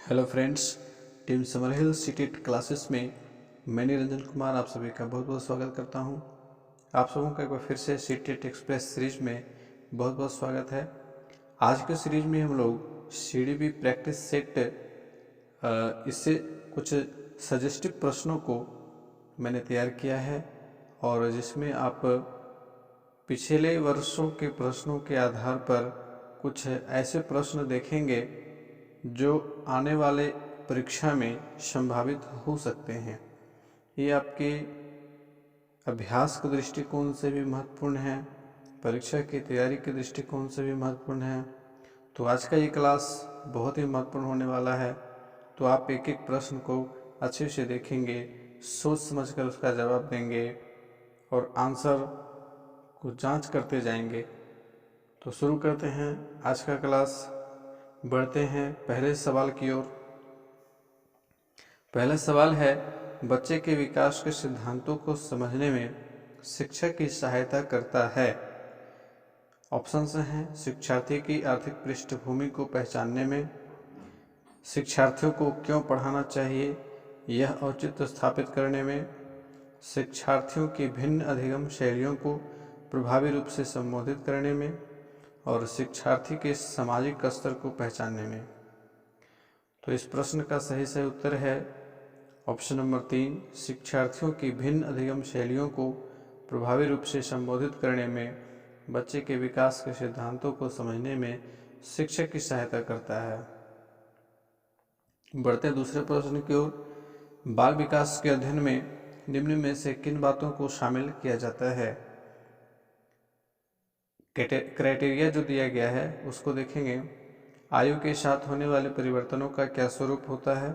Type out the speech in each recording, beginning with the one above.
Hello friends, team summer हिल CTET classes में मैं निरंजन कुमार आप सभी का बहुत बहुत स्वागत करता हूं। आप सबों का एक बार फिर से सीटेट एक्सप्रेस सीरीज में बहुत बहुत स्वागत है। आज के सीरीज में हम लोग सीडीबी प्रैक्टिस सेट इससे कुछ सजेस्टिव प्रश्नों को मैंने तैयार किया है और जिसमें आप पिछले वर्षों के प्रश्नों के आधार पर कुछ ऐसे प्रश्न देखेंगे जो आने वाले परीक्षा में संभावित हो सकते हैं। ये आपके अभ्यास के दृष्टिकोण से भी महत्वपूर्ण है, परीक्षा की तैयारी के दृष्टिकोण से भी महत्वपूर्ण है। तो आज का ये क्लास बहुत ही महत्वपूर्ण होने वाला है। तो आप एक एक प्रश्न को अच्छे से देखेंगे, सोच समझकर उसका जवाब देंगे और आंसर को जांच करते जाएंगे। तो शुरू करते हैं आज का क्लास। बढ़ते हैं पहले सवाल की ओर। पहला सवाल है, बच्चे के विकास के सिद्धांतों को समझने में शिक्षक की सहायता करता है। ऑप्शंस हैं, शिक्षार्थी की आर्थिक पृष्ठभूमि को पहचानने में, शिक्षार्थियों को क्यों पढ़ाना चाहिए यह औचित्य स्थापित करने में, शिक्षार्थियों की भिन्न अधिगम शैलियों को प्रभावी रूप से संबोधित करने में और शिक्षार्थी के सामाजिक स्तर को पहचानने में। तो इस प्रश्न का सही उत्तर है ऑप्शन नंबर 3, शिक्षार्थियों की भिन्न अधिगम शैलियों को प्रभावी रूप से संबोधित करने में बच्चे के विकास के सिद्धांतों को समझने में शिक्षक की सहायता करता है। बढ़ते दूसरे प्रश्न की ओर। बाल विकास के अध्ययन में निम्न में से किन बातों को शामिल किया जाता है? क्राइटेरिया जो दिया गया है उसको देखेंगे। आयु के साथ होने वाले परिवर्तनों का क्या स्वरूप होता है?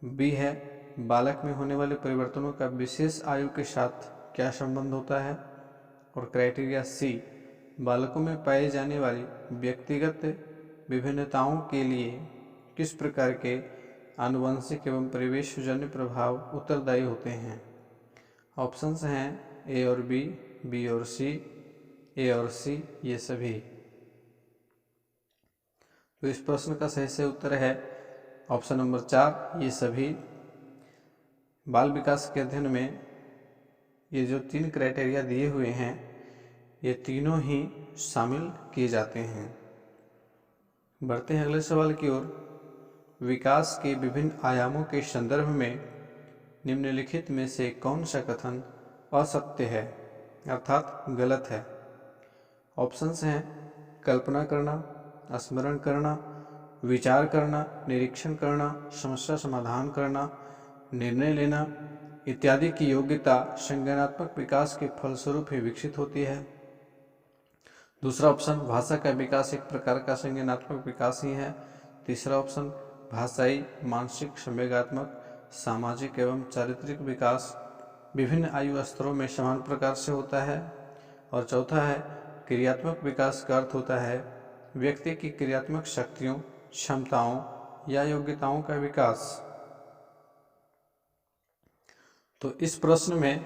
बी है, बालक में होने वाले परिवर्तनों का विशेष आयु के साथ क्या संबंध होता है? और क्राइटेरिया सी, बालकों में पाई जाने वाली व्यक्तिगत विभिन्नताओं के लिए किस प्रकार के आनुवंशिक एवं परिवेशजन्य प्रभाव उत्तरदायी होते हैं? ऑप्शंस हैं ए और बी और सी, ए और सी ये सभी। तो इस प्रश्न का सही उत्तर है ऑप्शन नंबर 4, ये सभी। बाल विकास के अध्ययन में ये जो 3 क्राइटेरिया दिए हुए हैं ये तीनों ही शामिल किए जाते हैं। बढ़ते हैं अगले सवाल की ओर। विकास के विभिन्न आयामों के संदर्भ में निम्नलिखित में से कौन सा कथन असत्य है अर्थात गलत है? ऑप्शंस हैं, कल्पना करना, स्मरण करना, विचार करना, निरीक्षण करना, समस्या समाधान करना, निर्णय लेना इत्यादि की योग्यता संज्ञानात्मक विकास के फलस्वरूप ही विकसित होती है। दूसरा ऑप्शन, भाषा का विकास एक प्रकार का संज्ञानात्मक विकास ही है। तीसरा ऑप्शन, भाषाई, मानसिक, संवेगात्मक, सामाजिक एवं चारित्रिक विकास विभिन्न आयु स्तरों में समान प्रकार से होता है। और चौथा है, क्रियात्मक विकास का अर्थ होता है व्यक्ति की क्रियात्मक शक्तियों, क्षमताओं या योग्यताओं का विकास। तो इस प्रश्न में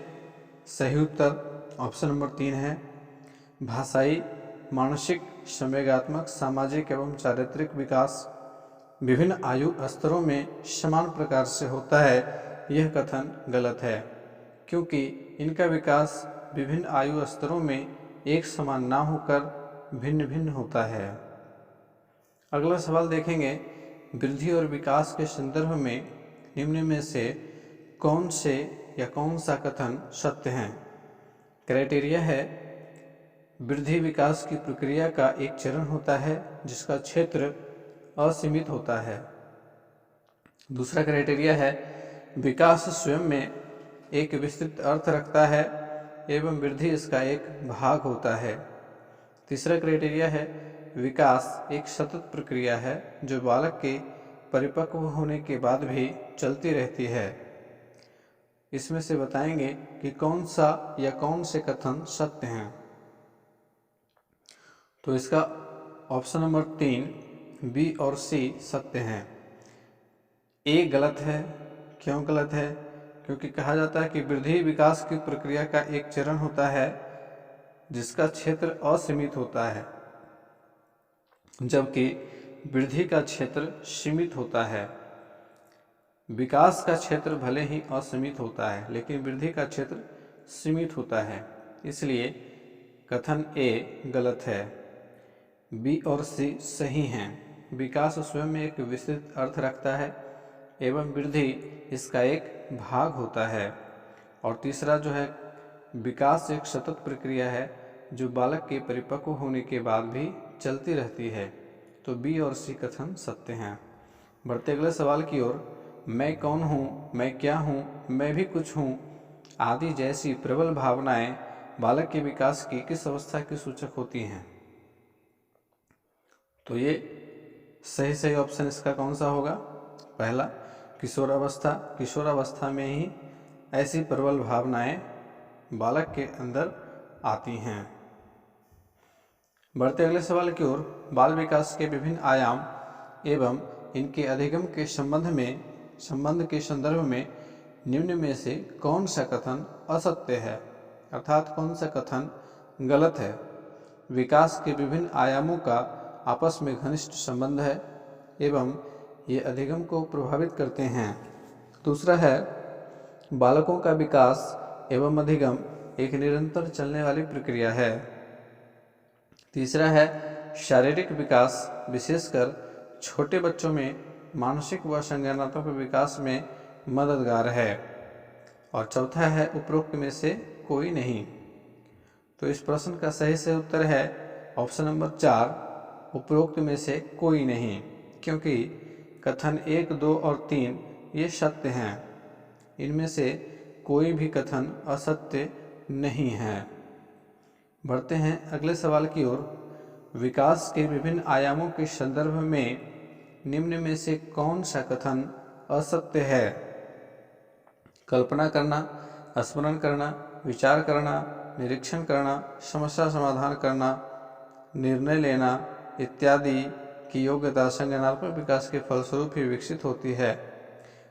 सही उत्तर ऑप्शन नंबर 3 है। भाषाई, मानसिक, संवेगात्मक, सामाजिक एवं चारित्रिक विकास विभिन्न आयु स्तरों में समान प्रकार से होता है, यह कथन गलत है क्योंकि इनका विकास विभिन्न आयु स्तरों में एक समान ना होकर भिन्न भिन्न होता है। अगला सवाल देखेंगे, वृद्धि और विकास के संदर्भ में निम्न में से कौन सा कथन सत्य है? क्राइटेरिया है, वृद्धि विकास की प्रक्रिया का एक चरण होता है जिसका क्षेत्र असीमित होता है। दूसरा क्राइटेरिया है, विकास स्वयं में एक विस्तृत अर्थ रखता है एवं वृद्धि इसका एक भाग होता है। तीसरा क्राइटेरिया है, विकास एक सतत प्रक्रिया है जो बालक के परिपक्व होने के बाद भी चलती रहती है। इसमें से बताएंगे कि कौन से कथन सत्य हैं। तो इसका ऑप्शन नंबर 3, बी और सी सत्य हैं। ए गलत है। क्यों गलत है? क्योंकि कहा जाता है कि वृद्धि विकास की प्रक्रिया का एक चरण होता है जिसका क्षेत्र असीमित होता है, जबकि वृद्धि का क्षेत्र सीमित होता है। विकास का क्षेत्र भले ही असीमित होता है लेकिन वृद्धि का क्षेत्र सीमित होता है, इसलिए कथन ए गलत है। बी और सी सही हैं। विकास स्वयं में एक विस्तृत अर्थ रखता है एवं वृद्धि इसका एक भाग होता है। और तीसरा जो है, विकास एक सतत प्रक्रिया है जो बालक के परिपक्व होने के बाद भी चलती रहती है। तो बी और सी कथन सत्य हैं। बढ़ते अगले सवाल की ओर। मैं कौन हूँ, मैं क्या हूँ, मैं भी कुछ हूँ आदि जैसी प्रबल भावनाएं बालक के विकास की किस अवस्था की सूचक होती हैं? तो ये सही ऑप्शन इसका कौन सा होगा? पहला, किशोरावस्था। किशोरावस्था में ही ऐसी प्रबल भावनाएं बालक के अंदर आती हैं। बढ़ते अगले सवाल की ओर। बाल विकास के विभिन्न आयाम एवं इनके अधिगम के संबंध के संदर्भ में निम्न में से कौन सा कथन असत्य है, अर्थात कौन सा कथन गलत है? विकास के विभिन्न आयामों का आपस में घनिष्ठ संबंध है एवं ये अधिगम को प्रभावित करते हैं। दूसरा है, बालकों का विकास एवं अधिगम एक निरंतर चलने वाली प्रक्रिया है। तीसरा है, शारीरिक विकास विशेषकर छोटे बच्चों में मानसिक व संज्ञानात्मक विकास में मददगार है। और चौथा है, उपरोक्त में से कोई नहीं। तो इस प्रश्न का सही उत्तर है ऑप्शन नंबर 4, उपरोक्त में से कोई नहीं, क्योंकि कथन 1, 2 और 3 ये सत्य हैं। इनमें से कोई भी कथन असत्य नहीं है। बढ़ते हैं अगले सवाल की ओर। विकास के विभिन्न आयामों के संदर्भ में निम्न में से कौन सा कथन असत्य है? कल्पना करना, स्मरण करना, विचार करना, निरीक्षण करना, समस्या समाधान करना, निर्णय लेना इत्यादि की योग्यता संज्ञानात्मक विकास के फलस्वरूप ही विकसित होती है।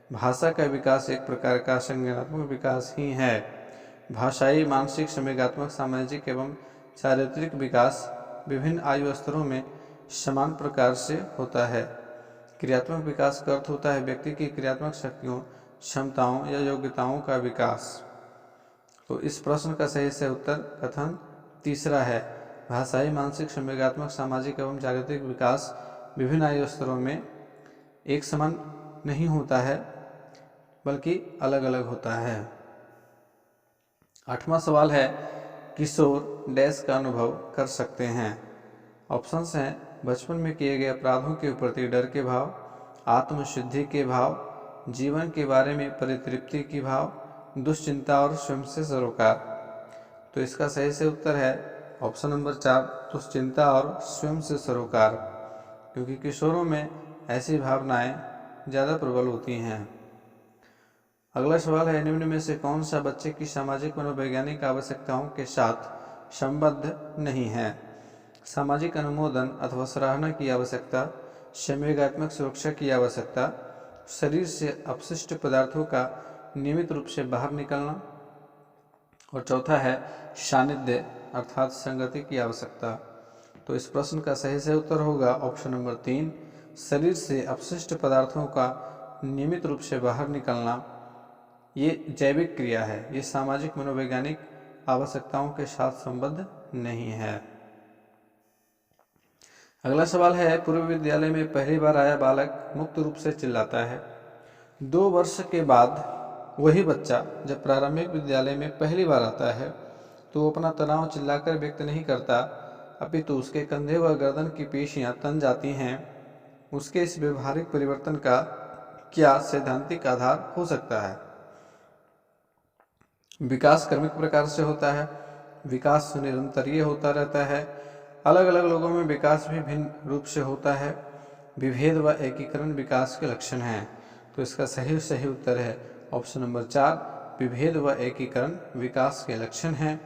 भाषा का विकास एक प्रकार का संज्ञानात्मक विकास ही है। भाषाई, मानसिक, संवेगात्मक, सामाजिक एवं चारित्रिक विकास विभिन्न आयु स्तरों में समान प्रकार से होता है। क्रियात्मक विकास का अर्थ होता है व्यक्ति की क्रियात्मक शक्तियों, क्षमताओं या योग्यताओं का विकास। तो इस प्रश्न का सही उत्तर कथन तीसरा है। भाषाई, मानसिक, संवेगात्मक, सामाजिक एवं चारित्रिक विकास विभिन्न आयु स्तरों में एक समान नहीं होता है बल्कि अलग अलग होता है। 8वां सवाल है, किशोर डैश का अनुभव कर सकते हैं? ऑप्शंस हैं, बचपन में किए गए अपराधों के प्रति डर के भाव, आत्मशुद्धि के भाव, जीवन के बारे में परितृप्ति की भाव, दुश्चिंता और स्वयं से सरोकार। तो इसका सही उत्तर है ऑप्शन नंबर 4, दुश्चिंता और स्वयं से सरोकार, क्योंकि किशोरों में ऐसी भावनाएं ज़्यादा प्रबल होती हैं। अगला सवाल है, निम्न में से कौन सा बच्चे की सामाजिक मनोवैज्ञानिक आवश्यकताओं के साथ संबद्ध नहीं है? सामाजिक अनुमोदन अथवा सराहना की आवश्यकता, संवेगात्मक सुरक्षा की आवश्यकता, शरीर से अपशिष्ट पदार्थों का नियमित रूप से बाहर निकलना, और चौथा है सानिध्य अर्थात संगति की आवश्यकता। तो इस प्रश्न का सही उत्तर होगा ऑप्शन नंबर 3, शरीर से अपशिष्ट पदार्थों का नियमित रूप से बाहर निकलना। ये जैविक क्रिया है, ये सामाजिक मनोवैज्ञानिक आवश्यकताओं के साथ संबद्ध नहीं है। अगला सवाल है, पूर्व विद्यालय में पहली बार आया बालक मुक्त रूप से चिल्लाता है। 2 वर्ष के बाद वही बच्चा जब प्रारंभिक विद्यालय में पहली बार आता है तो वो अपना तनाव चिल्लाकर व्यक्त नहीं करता, अपितु उसके कंधे व गर्दन की पेशियां तन जाती हैं। उसके इस व्यवहारिक परिवर्तन का क्या सैद्धांतिक आधार हो सकता है? विकास क्रमिक प्रकार से होता है, विकास निरंतरीय होता रहता है, अलग अलग लोगों में विकास भी भिन्न रूप से होता है, विभेद व एकीकरण विकास के लक्षण हैं। तो इसका सही उत्तर है ऑप्शन नंबर 4, विभेद व एकीकरण विकास के लक्षण हैं,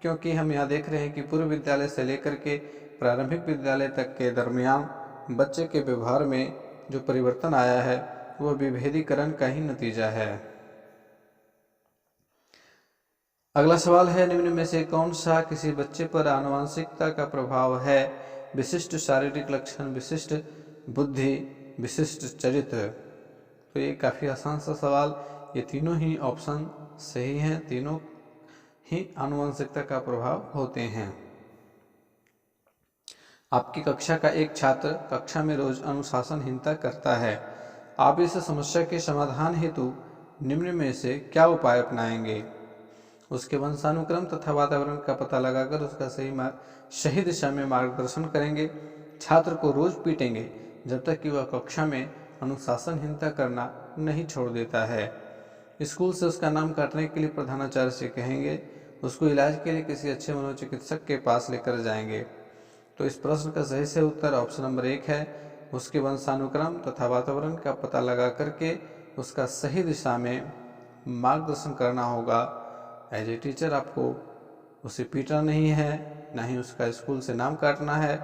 क्योंकि हम यहाँ देख रहे हैं कि पूर्व विद्यालय से लेकर के प्रारंभिक विद्यालय तक के दरमियान बच्चे के व्यवहार में जो परिवर्तन आया है वह विभेदीकरण का ही नतीजा है। अगला सवाल है, निम्न में से कौन सा किसी बच्चे पर आनुवंशिकता का प्रभाव है? विशिष्ट शारीरिक लक्षण, विशिष्ट बुद्धि, विशिष्ट चरित्र। तो ये काफ़ी आसान सा सवाल, ये तीनों ही ऑप्शन सही हैं, तीनों ही आनुवंशिकता का प्रभाव होते हैं। आपकी कक्षा का एक छात्र कक्षा में रोज अनुशासनहीनता करता है, आप इस समस्या के समाधान हेतु निम्न में से क्या उपाय अपनाएंगे? उसके वंशानुक्रम तथा वातावरण का पता लगाकर उसका सही दिशा में मार्गदर्शन करेंगे। छात्र को रोज पीटेंगे जब तक कि वह कक्षा में अनुशासनहीनता करना नहीं छोड़ देता है। स्कूल से उसका नाम काटने के लिए प्रधानाचार्य से कहेंगे। उसको इलाज के लिए किसी अच्छे मनोचिकित्सक के पास लेकर जाएंगे। तो इस प्रश्न का सही से उत्तर ऑप्शन नंबर 1 है। उसके वंशानुक्रम तथा वातावरण का पता लगा करके उसका सही दिशा में मार्गदर्शन करना होगा। एज ए टीचर आपको उसे पीटना नहीं है, ना ही उसका स्कूल से नाम काटना है,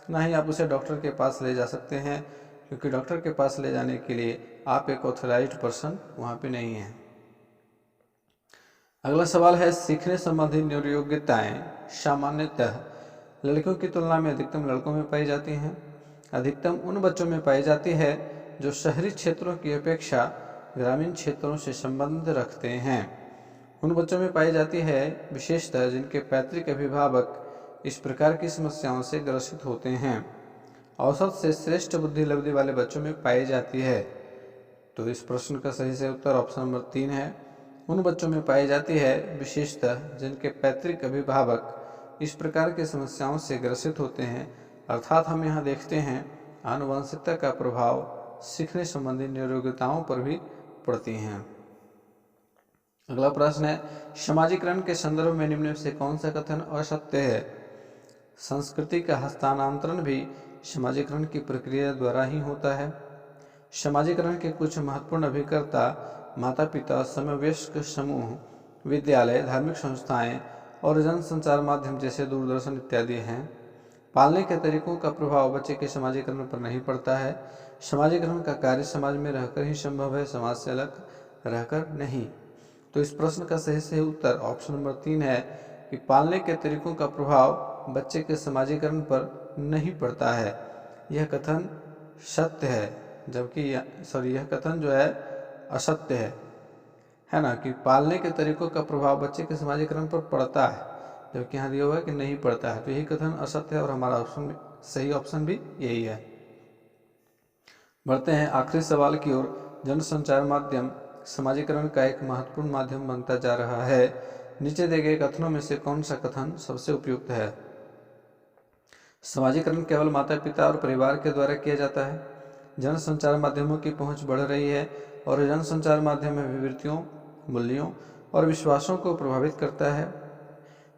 ना ही आप उसे डॉक्टर के पास ले जा सकते हैं, क्योंकि डॉक्टर के पास ले जाने के लिए आप एक ऑथराइज्ड पर्सन वहाँ पे नहीं हैं। अगला सवाल है, सीखने संबंधी न्यूरोयोग्यताएं सामान्यतः लड़कियों की तुलना में अधिकतम लड़कों में पाई जाती हैं। अधिकतम उन बच्चों में पाई जाती है जो शहरी क्षेत्रों की अपेक्षा ग्रामीण क्षेत्रों से संबंध रखते हैं। उन बच्चों में पाई जाती है विशेषतः जिनके पैतृक अभिभावक इस प्रकार की समस्याओं से ग्रसित होते हैं। औसत से श्रेष्ठ बुद्धि लब्धि वाले बच्चों में पाई जाती है। तो इस प्रश्न का सही से उत्तर ऑप्शन नंबर 3 है। उन बच्चों में पाई जाती है विशेषतः जिनके पैतृक अभिभावक इस प्रकार की समस्याओं से ग्रसित होते हैं। अर्थात हम यहाँ देखते हैं आनुवंशिकता का प्रभाव सीखने संबंधी न्यूरोयोग्यताओं पर भी पड़ती हैं। अगला प्रश्न है, समाजीकरण के संदर्भ में निम्न में से कौन सा कथन असत्य है? संस्कृति का हस्तांतरण भी समाजीकरण की प्रक्रिया द्वारा ही होता है। समाजीकरण के कुछ महत्वपूर्ण अभिकर्ता माता पिता, समवयस्क समूह, विद्यालय, धार्मिक संस्थाएं और जनसंचार माध्यम जैसे दूरदर्शन इत्यादि हैं। पालने के तरीकों का प्रभाव बच्चे के समाजीकरण पर नहीं पड़ता है। समाजीकरण का कार्य समाज में रहकर ही संभव है, समाज से अलग रहकर नहीं। तो इस प्रश्न का सही उत्तर ऑप्शन नंबर 3 है कि पालने के तरीकों का प्रभाव बच्चे के समाजीकरण पर नहीं पड़ता है। यह कथन सत्य है, जबकि यह कथन जो है असत्य है ना, कि पालने के तरीकों का प्रभाव बच्चे के समाजीकरण पर पड़ता है, जबकि यहाँ दिया हुआ है कि नहीं पड़ता है। तो यही कथन असत्य है और हमारा ऑप्शन सही ऑप्शन भी यही है। बढ़ते हैं आखिरी सवाल की ओर। जनसंचार माध्यम समाजीकरण का एक महत्वपूर्ण माध्यम बनता जा रहा है। नीचे दिए गए कथनों में से कौन सा कथन सबसे उपयुक्त है? समाजीकरण केवल माता पिता और परिवार के द्वारा किया जाता है। जनसंचार माध्यमों की पहुंच बढ़ रही है और जनसंचार माध्यम अभिवृत्तियों, मूल्यों और विश्वासों को प्रभावित करता है।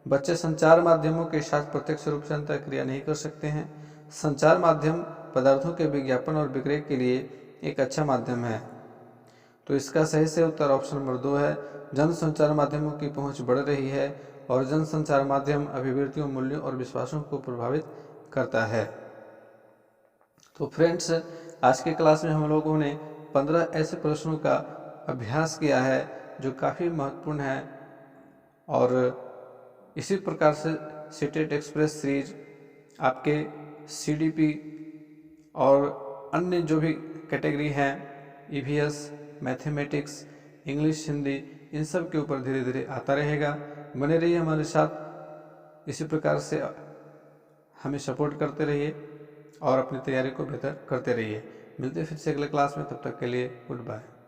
बच्चे संचार माध्यमों के साथ प्रत्यक्ष रूप से अंतःक्रिया नहीं कर सकते हैं। संचार माध्यम पदार्थों के विज्ञापन और विक्रय के लिए एक अच्छा माध्यम है। तो इसका सही से उत्तर ऑप्शन नंबर 2 है। जनसंचार माध्यमों की पहुंच बढ़ रही है और जनसंचार माध्यम अभिवृत्तियों, मूल्यों और विश्वासों को प्रभावित करता है। तो फ्रेंड्स, आज के क्लास में हम लोगों ने 15 ऐसे प्रश्नों का अभ्यास किया है जो काफ़ी महत्वपूर्ण है, और इसी प्रकार से सीटेट एक्सप्रेस सीरीज आपके CDP और अन्य जो भी कैटेगरी हैं, EVS, मैथमेटिक्स, इंग्लिश, हिंदी, इन सब के ऊपर धीरे धीरे आता रहेगा। बने रहिए हमारे साथ, इसी प्रकार से हमें सपोर्ट करते रहिए और अपनी तैयारी को बेहतर करते रहिए। मिलते हैं फिर से अगले क्लास में, तब तक के लिए गुड बाय।